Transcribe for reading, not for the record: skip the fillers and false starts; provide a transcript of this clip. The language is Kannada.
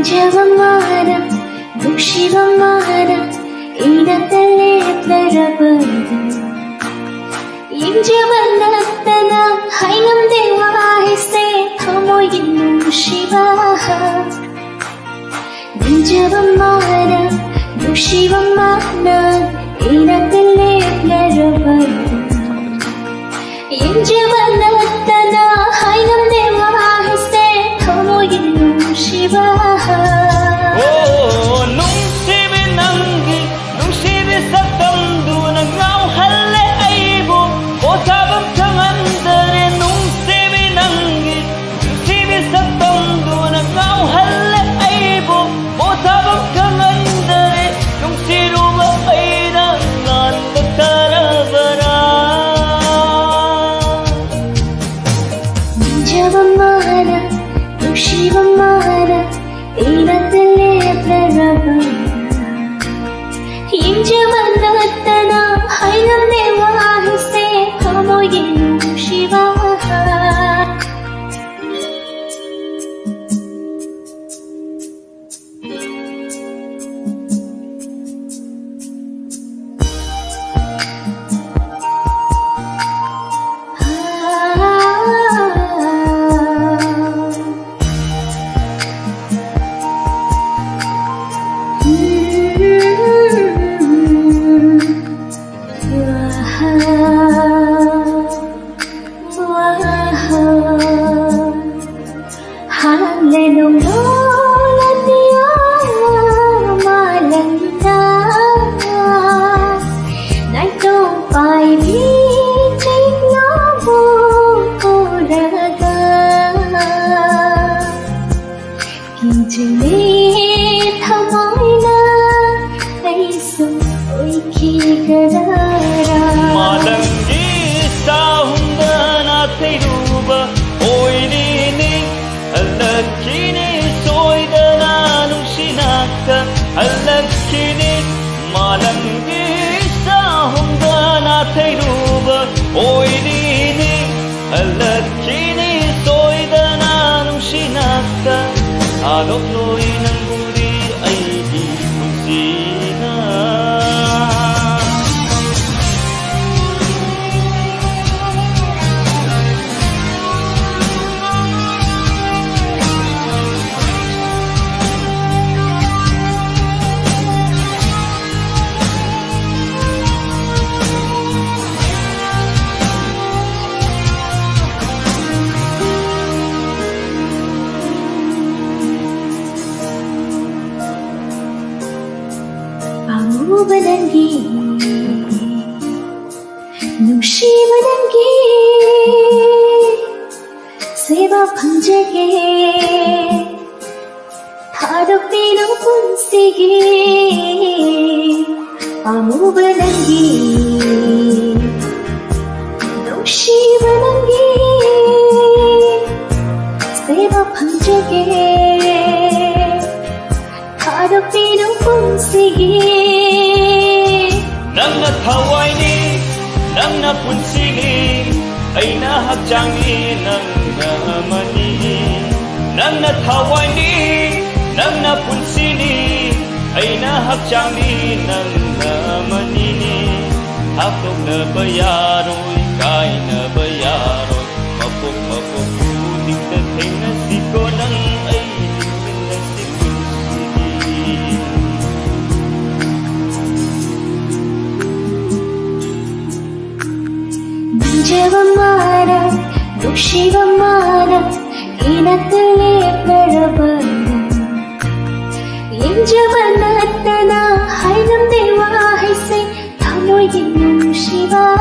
ಜವಮಾನ ದುಃಶಿವಮಾನ ಇಡತಲೇ ತರಬದ ಇಂಜವನ್ನತ್ತನ ಹೈನಂ ದೇವಾಹಿಸೆ ಥಮೋಯಿನ್ನು ಶಿವಾಹ ಜವಮಾನ ದುಃಶಿವಮಾನ ಇಡತಲೇ ತರಬದ ಇಂಜವನ್ನತ್ತನ ಹೈನಂ ದೇವಾಹಿಸೆ ಥಮೋಯಿನ್ನು ಶಿವಾಹ ಶಿವಮಾನ ಇಡತಲೇ ಪ್ರಭ ಇಂಜವನ್ನತ್ತನ ಹೈನಂ ದೇವಾಹಿಸೆ ಥಮೋಯಿನ್ನು ಶಿವಾಹ Malangi sahunda na theiruba oilini alakini soidana nushinaka alakini malangi sahunda na theiruba oilini alakini soidana nushinaka alok loi nanguri aigi kusina ಅಮೂವನಂಗಿ ನುಶಿವನಂಗಿ ಸೇವಾ ಭಂಜಗೆ ಥಾಡುತ್ತೇನ ಪುನ್ಸಿಗೆ ಅಮೂವನಂಗಿ ನುಶಿವನಂಗಿ ಸೇವಾ ಭಂಜಗೆ ಥಾಡುತ್ತೇನ ಪುನ್ಸಿಗೆ Nangna thawayni, nangna punsini, aina hakchangni, nangna amani. Nangna thawayni, nangna punsini, aina hakchangni, nangna amani. Hapok na bayaroi, kai na bayaroi, mapok putik na tenga siko nang ay na siko. ಜವಮಾನ ದುಃಶಿವಮಾನ ಇಡತಲೇ ಪ್ರಭದ ಇಂಜವನ್ನತ್ತನ ಹೈನಂ ದೇವಾಹಿಸೆ ಥಮೋಯಿನ್ನು ಶಿವಾಹ